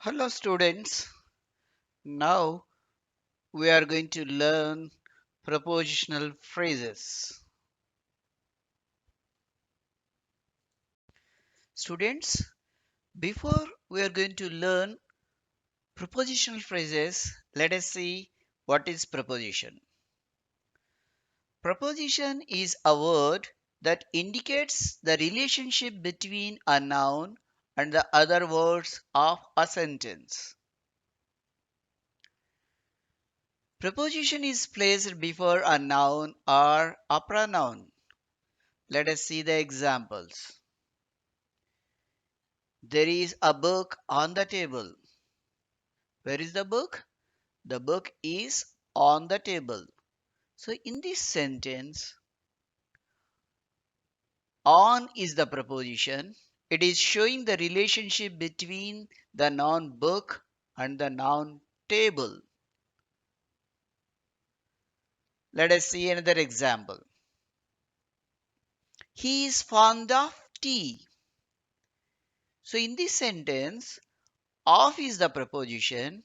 Hello students, now we are going to learn prepositional phrases. Students, before we are going to learn prepositional phrases, let us see what is preposition. Preposition is a word that indicates the relationship between a noun and the other words of a sentence. Preposition is placed before a noun or a pronoun. Let us see the examples. There is a book on the table. Where is the book? The book is on the table. So in this sentence, on is the preposition. It is showing the relationship between the noun book and the noun table. Let us see another example. He is fond of tea. So in this sentence, of is the preposition.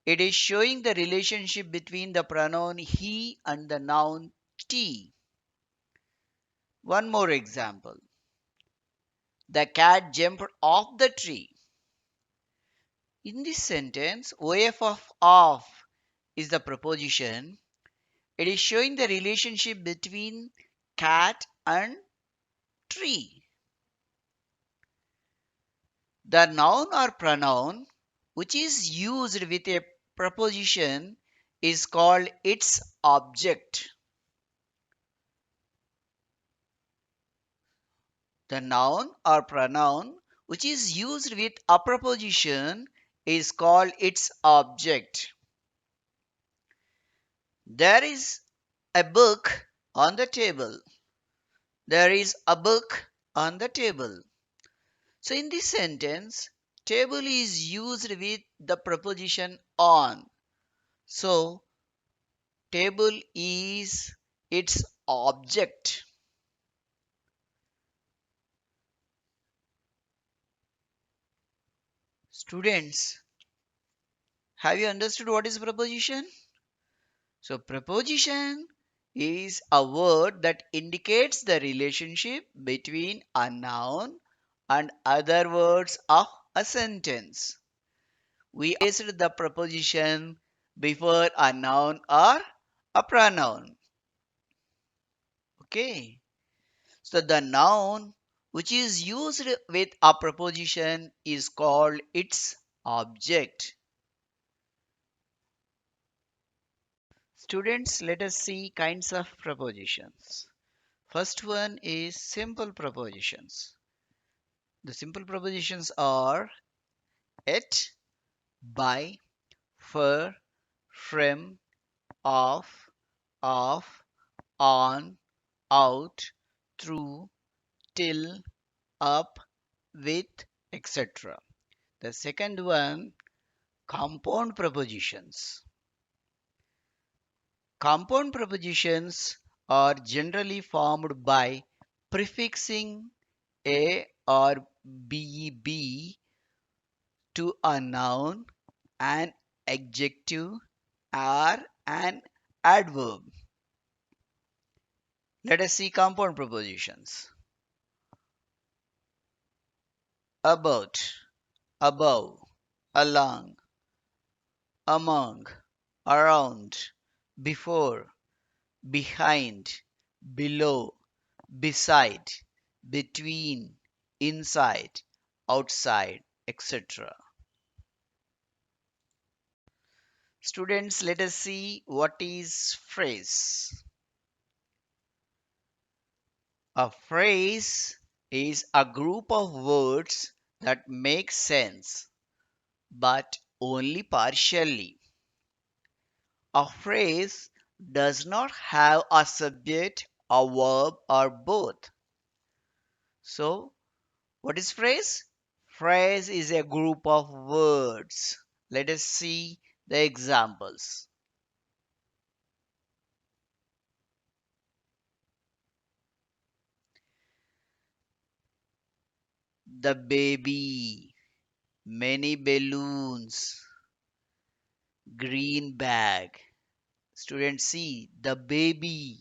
It is showing the relationship between the pronoun he and the noun tea. One more example. The cat jumped off the tree. In this sentence, of is the preposition. It is showing the relationship between cat and tree. The noun or pronoun which is used with a preposition is called its object. The noun or pronoun which is used with a preposition is called its object. There is a book on the table. There is a book on the table. So in this sentence, table is used with the preposition on. So table is its object. Students, have you understood what is preposition? So preposition is a word that indicates the relationship between a noun and other words of a sentence. We placed the preposition before a noun or a pronoun. Okay. So the noun which is used with a preposition is called its object. Students, let us see kinds of prepositions. First one is simple prepositions. The simple prepositions are at, by, for, from, of, on, out, through, till, up, with, etc. The second one, compound prepositions. Compound prepositions are generally formed by prefixing a or bb to a noun, an adjective, or an adverb. Let us see compound prepositions. About, above, along, among, around, before, behind, below, beside, between, inside, outside, etc. Students, let us see what is phrase. A phrase is a group of words that make sense, but only partially. A phrase does not have a subject, a verb, or both. So, what is phrase? Phrase is a group of words. Let us see the examples. The baby, many balloons, green bag. Students see the baby.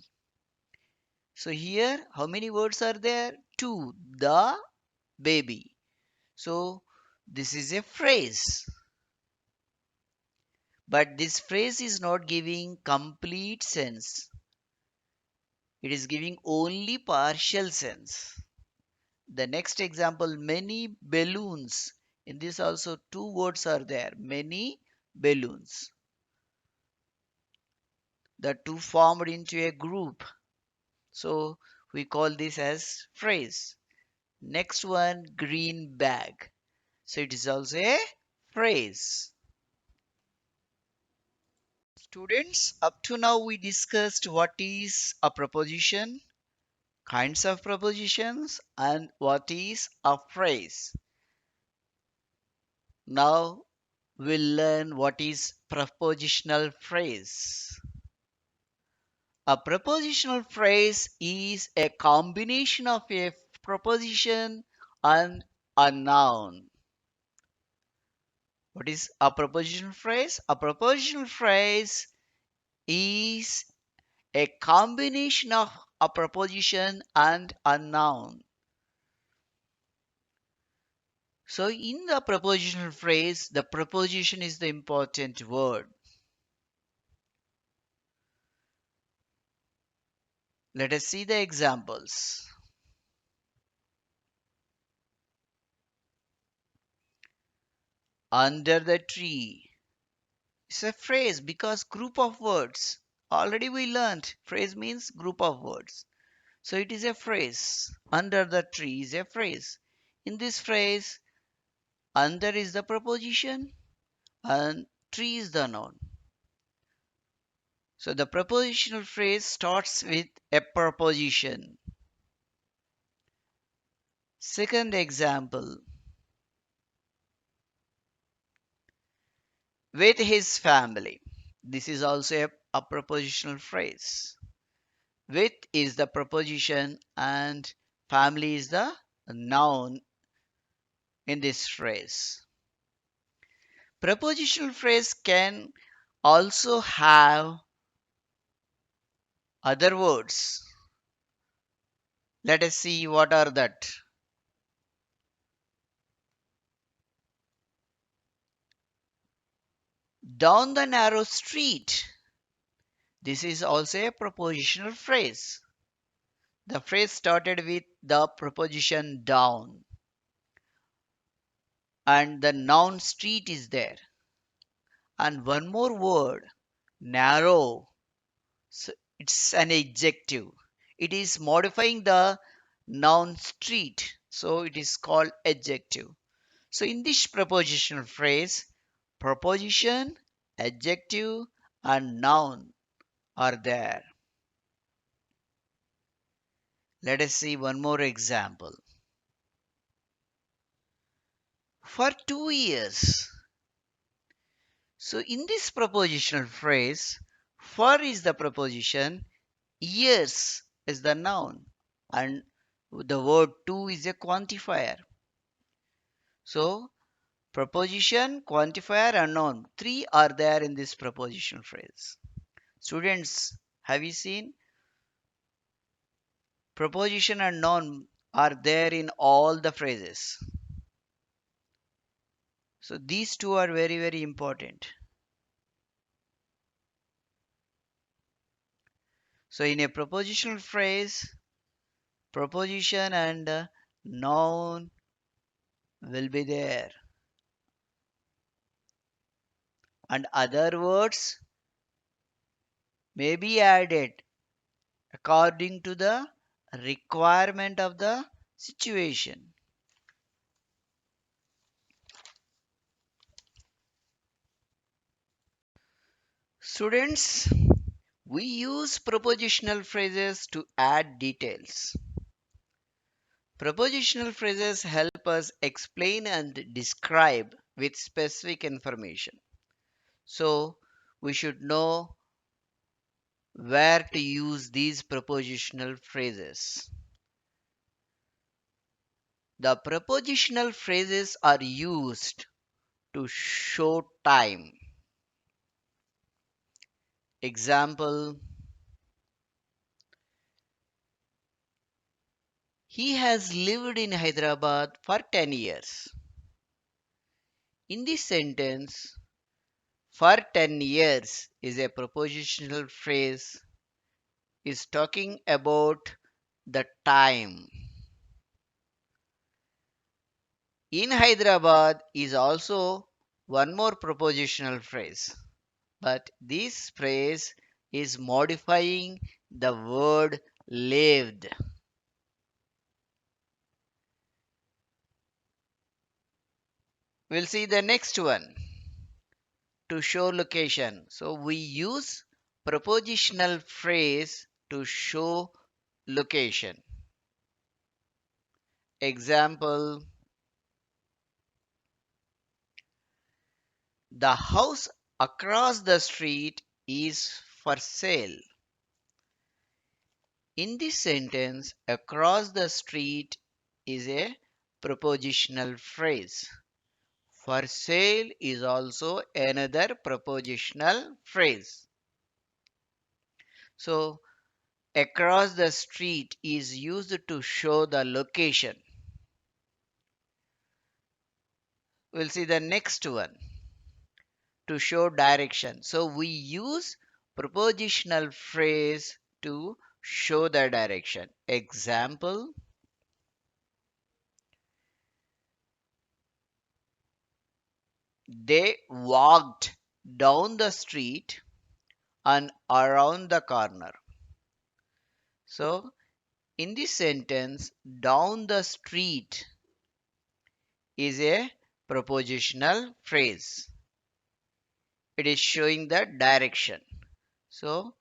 So here, how many words are there? Two. The baby. So this is a phrase. But this phrase is not giving complete sense. It is giving only partial sense. The next example, many balloons. In this also two words are there. Many balloons. The two formed into a group. So we call this as phrase. Next one, green bag. So it is also a phrase. Students, up to now we discussed what is a preposition, kinds of prepositions, and what is a phrase. Now we'll learn what is prepositional phrase. A prepositional phrase is a combination of a preposition and a noun. What is a prepositional phrase? A prepositional phrase is a combination of a preposition and a noun. So in the prepositional phrase, the preposition is the important word. Let us see the examples. Under the tree. It's a phrase because group of words. Already we learned phrase means group of words. So it is a phrase. Under the tree is a phrase. In this phrase, under is the preposition and tree is the noun. So the prepositional phrase starts with a preposition. Second example, with his family. This is also a prepositional phrase. With is the preposition and family is the noun in this phrase. Prepositional phrase can also have other words. Let us see what are that. Down the narrow street. This is also a prepositional phrase. The phrase started with the preposition down and the noun street is there. And one more word, narrow. So it's an adjective. It is modifying the noun street. So it is called adjective. So in this prepositional phrase, preposition, adjective, and noun are there. Let us see one more example. For 2 years. So in this prepositional phrase, for is the preposition, years is the noun, and the word two is a quantifier. So preposition, quantifier, and noun, three are there in this prepositional phrase. Students, have you seen? Preposition and noun are there in all the phrases. So these two are very, very important. So in a prepositional phrase, preposition and noun will be there. And other words may be added according to the requirement of the situation. Students, we use prepositional phrases to add details. Prepositional phrases help us explain and describe with specific information. So, we should know where to use these prepositional phrases. The prepositional phrases are used to show time. Example, he has lived in Hyderabad for 10 years. In this sentence, for 10 years is a prepositional phrase, is talking about the time. In Hyderabad is also one more prepositional phrase, but this phrase is modifying the word lived. We'll see the next one, to show location. So we use prepositional phrase to show location. Example, the house across the street is for sale. In this sentence, across the street is a prepositional phrase. For sale is also another prepositional phrase. So, across the street is used to show the location. We'll see the next one, to show direction. So, we use prepositional phrase to show the direction. Example, they walked down the street and around the corner. So, in this sentence, down the street is a prepositional phrase. It is showing the direction. So,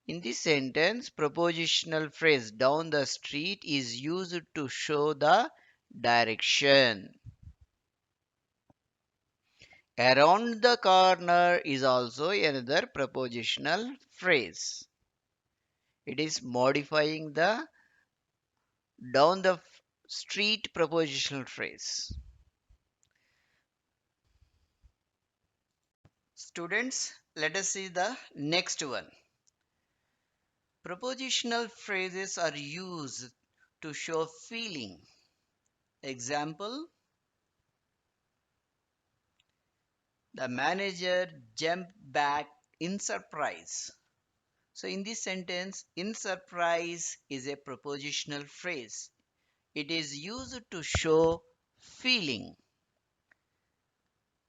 in this sentence, prepositional phrase down the street is used to show the direction. Around the corner is also another prepositional phrase. It is modifying the down the street prepositional phrase. Students, let us see the next one. Prepositional phrases are used to show feeling. Example, the manager jumped back in surprise. So, in this sentence, in surprise is a prepositional phrase. It is used to show feeling.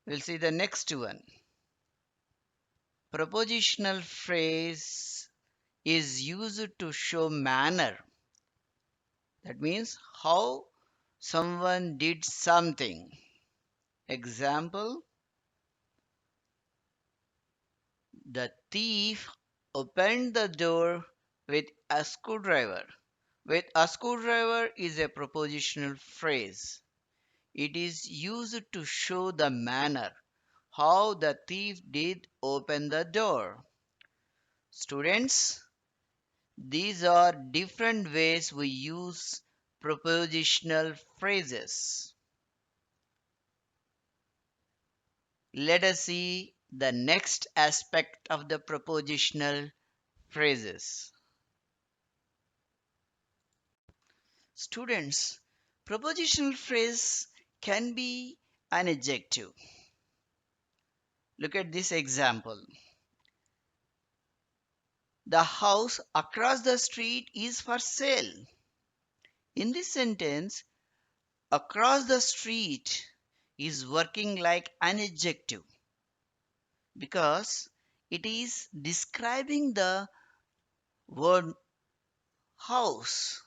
We'll see the next one. Prepositional phrase is used to show manner. That means how someone did something. Example, the thief opened the door with a screwdriver. With a screwdriver is a prepositional phrase. It is used to show the manner how the thief did open the door. Students, these are different ways we use prepositional phrases. Let us see the next aspect of the prepositional phrases. Students, prepositional phrase can be an adjective. Look at this example. The house across the street is for sale. In this sentence, across the street is working like an adjective because it is describing the word house.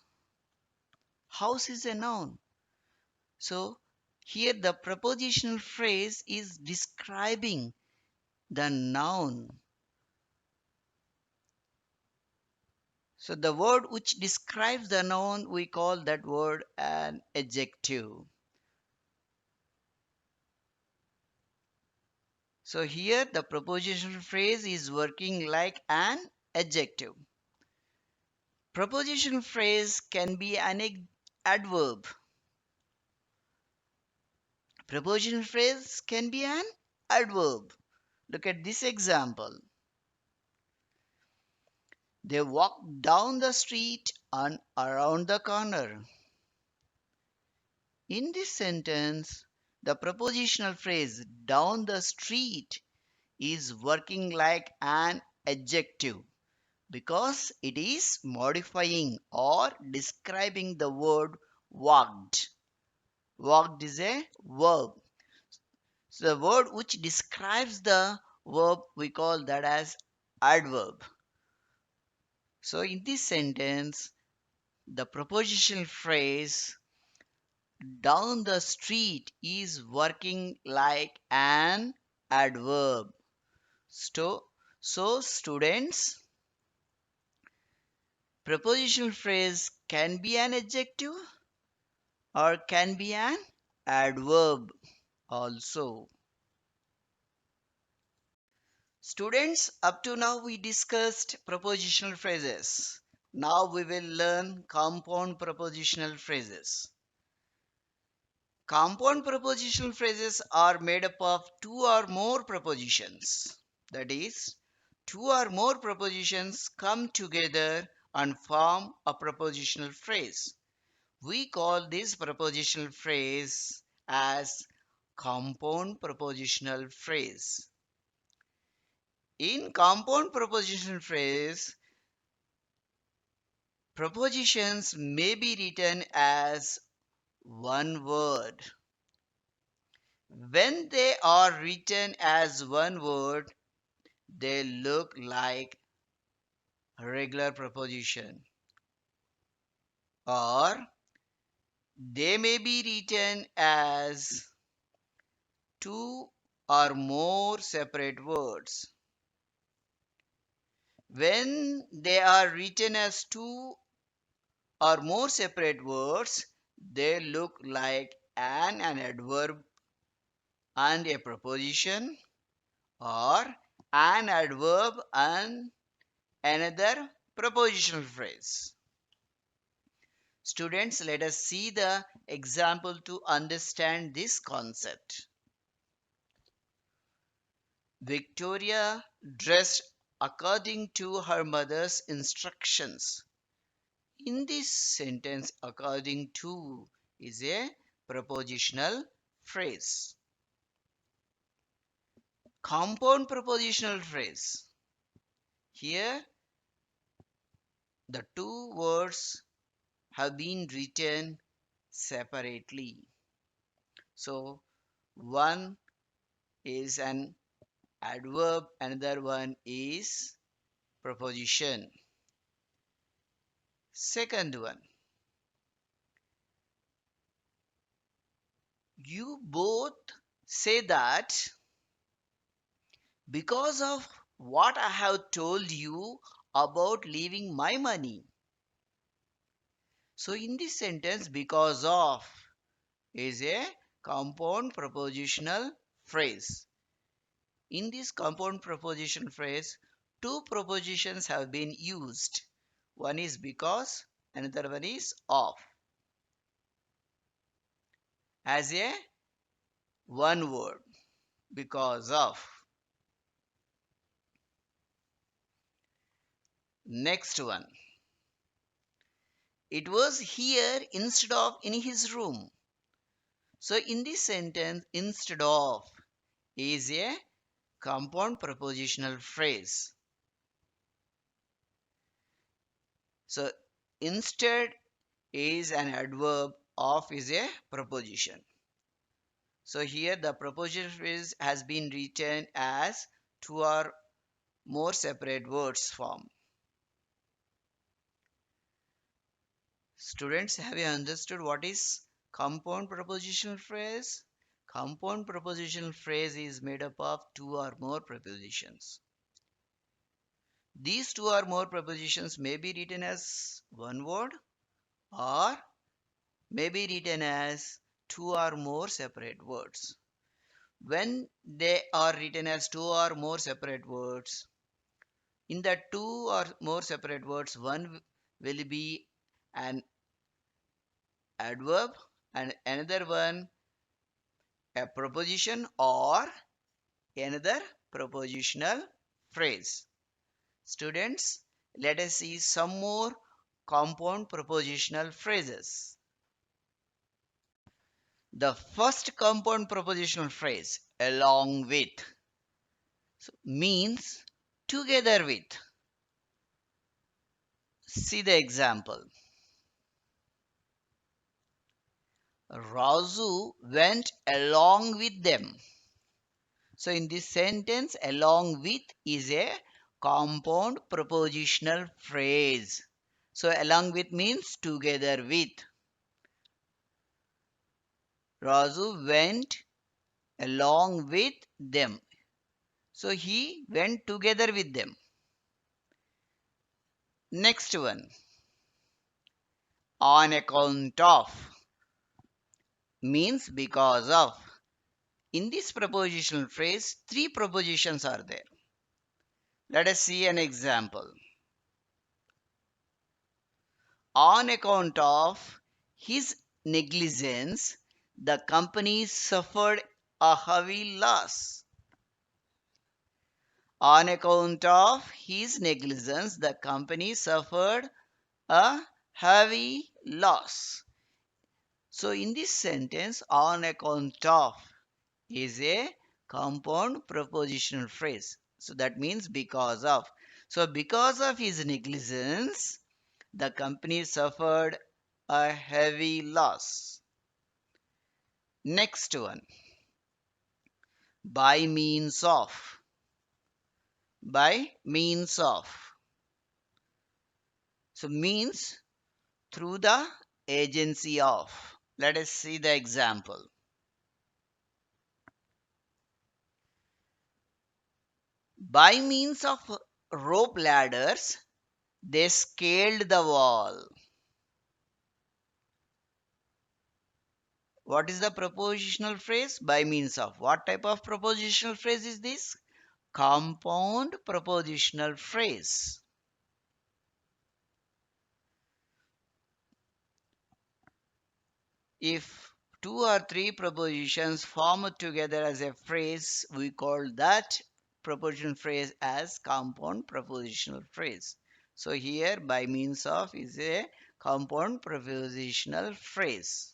House is a noun. So here the prepositional phrase is describing the noun. So the word which describes the noun, we call that word an adjective. So here the prepositional phrase is working like an adjective. Prepositional phrase can be an adverb. Prepositional phrase can be an adverb. Look at this example. They walked down the street and around the corner. In this sentence, the prepositional phrase down the street is working like an adjective because it is modifying or describing the word walked. Walked is a verb. So the word which describes the verb we call that as adverb. So in this sentence, the prepositional phrase down the street is working like an adverb. So, so students, prepositional phrase can be an adjective or can be an adverb also. Students, up to now we discussed prepositional phrases. Now we will learn compound prepositional phrases. Compound prepositional phrases are made up of two or more prepositions. That is, two or more prepositions come together and form a prepositional phrase. We call this prepositional phrase as compound prepositional phrase. In compound prepositional phrase, prepositions may be written as one word. When they are written as one word, they look like a regular preposition, or they may be written as two or more separate words. When they are written as two or more separate words, they look like an adverb and a preposition, or an adverb and another prepositional phrase. Students, let us see the example to understand this concept. Victoria dressed according to her mother's instructions. In this sentence, according to is a prepositional phrase. Compound prepositional phrase. Here, the two words have been written separately. So, one is an adverb, another one is preposition. Second one, you both say that because of what I have told you about leaving my money. So in this sentence, because of is a compound prepositional phrase. In this compound preposition phrase, two prepositions have been used. One is because, another one is of. As a one word, because of. Next one. It was here instead of in his room. So in this sentence, instead of is a compound prepositional phrase. So instead is an adverb, of is a preposition. So here the preposition phrase has been written as two or more separate words form. Students, have you understood what is compound prepositional phrase? Compound prepositional phrase is made up of two or more prepositions. These two or more prepositions may be written as one word or may be written as two or more separate words. When they are written as two or more separate words, in the two or more separate words, one will be an adverb and another one a preposition or another prepositional phrase. Students, let us see some more compound prepositional phrases. The first compound prepositional phrase, along with, means together with. See the example. Razu went along with them. So in this sentence, along with is a compound prepositional phrase. So along with means together with. Razu went along with them. So he went together with them. Next one. On account of means because of. In this prepositional phrase, three prepositions are there. Let us see an example. On account of his negligence, the company suffered a heavy loss. On account of his negligence, the company suffered a heavy loss. So, in this sentence, on account of is a compound prepositional phrase. So, that means because of. So, because of his negligence, the company suffered a heavy loss. Next one. By means of. By means of. So means through the agency of. Let us see the example. By means of rope ladders, they scaled the wall. What is the prepositional phrase? By means of. What type of prepositional phrase is this? Compound prepositional phrase. If two or three prepositions form together as a phrase, we call that prepositional phrase as compound prepositional phrase. So here by means of is a compound prepositional phrase.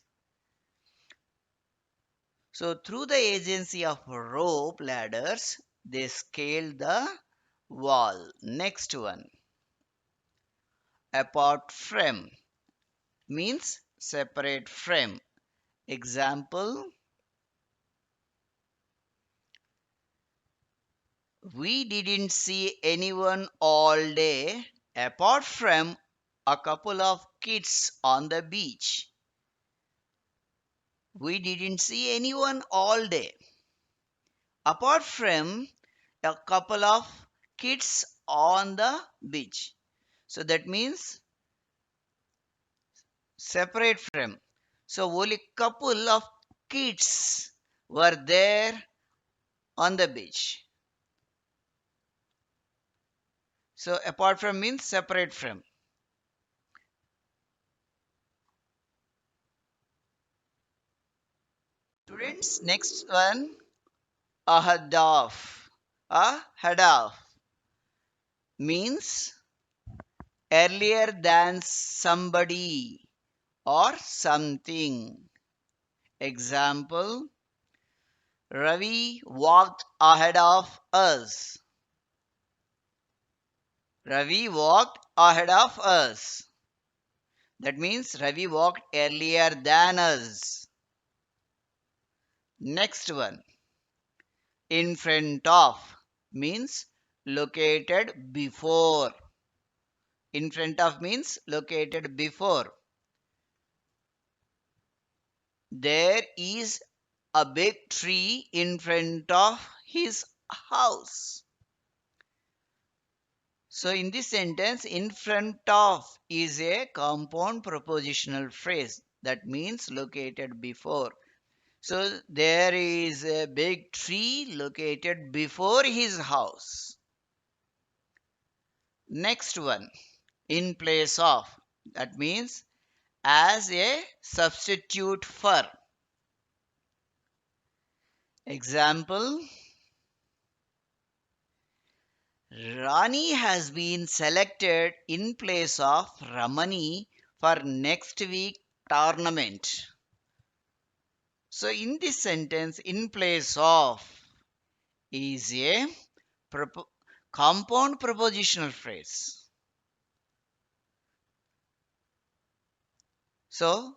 So through the agency of rope ladders, they scaled the wall. Next one. Apart from means separate from. Example. We didn't see anyone all day apart from a couple of kids on the beach. We didn't see anyone all day apart from a couple of kids on the beach. So that means separate from. So only couple of kids were there on the beach. So apart from means separate from. Students, next one, ahead of. Ahead of means earlier than somebody or something. Example, Ravi walked ahead of us. Ravi walked ahead of us. That means Ravi walked earlier than us. Next one, in front of means located before. In front of means located before. There is a big tree in front of his house. So in this sentence, in front of is a compound prepositional phrase that means located before. So there is a big tree located before his house. Next one, in place of. That means as a substitute for. Example, Rani has been selected in place of Ramani for next week tournament. So in this sentence, in place of is a propo- compound prepositional phrase. So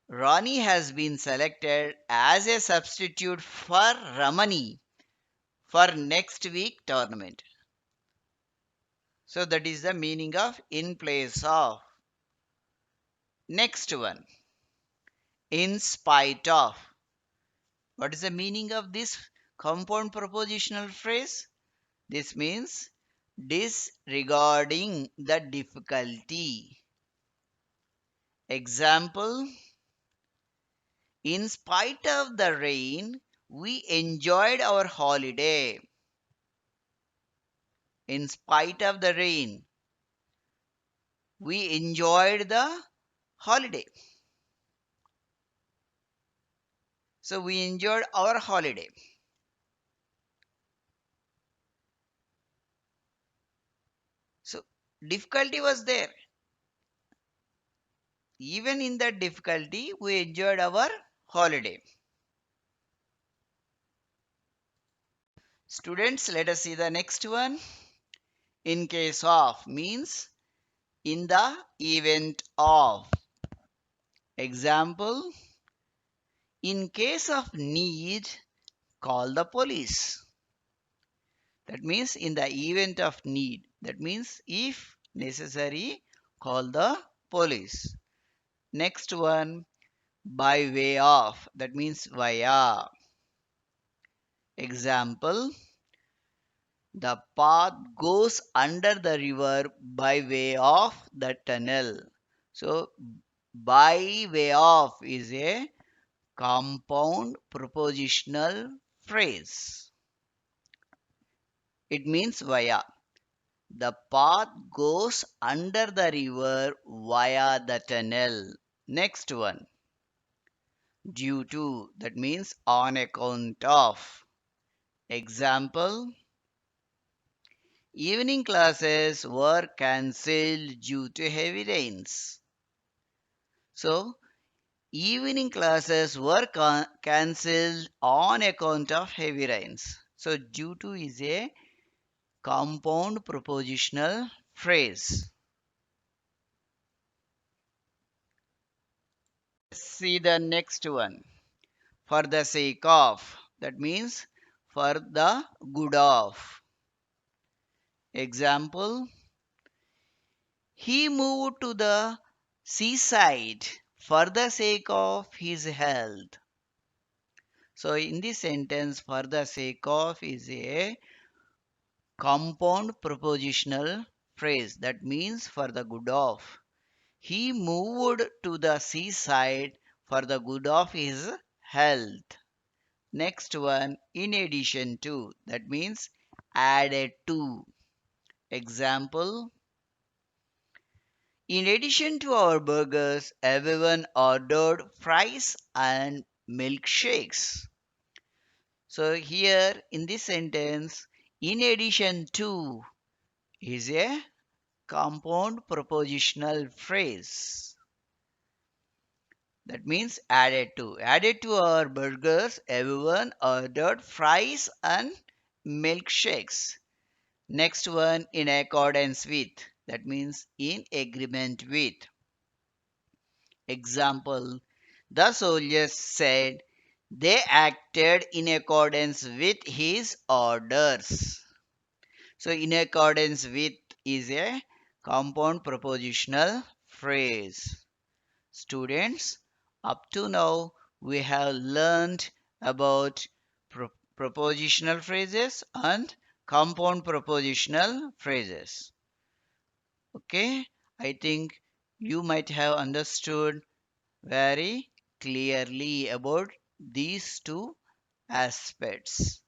Rani has been selected as a substitute for Ramani for next week tournament. So that is the meaning of in place of. Next one, in spite of. What is the meaning of this compound propositional phrase? This means disregarding the difficulty. Example, in spite of the rain, we enjoyed our holiday. In spite of the rain, we enjoyed the holiday. So we enjoyed our holiday. So difficulty was there. Even in that difficulty, we enjoyed our holiday. Students, let us see the next one. In case of means in the event of. Example, in case of need, call the police. That means in the event of need. That means if necessary, call the police. Next one, by way of. That means via. Example, the path goes under the river by way of the tunnel. So, by way of is a compound prepositional phrase. It means via. The path goes under the river via the tunnel. Next one, due to. That means on account of. Example, evening classes were cancelled due to heavy rains. So, evening classes were cancelled on account of heavy rains. So, due to is a compound prepositional phrase. See the next one. For the sake of. That means for the good of. Example, he moved to the seaside for the sake of his health. So, in this sentence, for the sake of is a compound prepositional phrase. That means for the good of. He moved to the seaside for the good of his health. Next one, in addition to. That means added to. Example, in addition to our burgers, everyone ordered fries and milkshakes. So, here in this sentence, in addition to is a compound prepositional phrase. That means added to. Added to our burgers, everyone ordered fries and milkshakes. Next one, in accordance with. That means in agreement with. Example, the soldiers said they acted in accordance with his orders. So, in accordance with is a compound prepositional phrase. Students, up to now we have learned about propositional phrases and compound propositional phrases. Okay, I think you might have understood very clearly about these two aspects.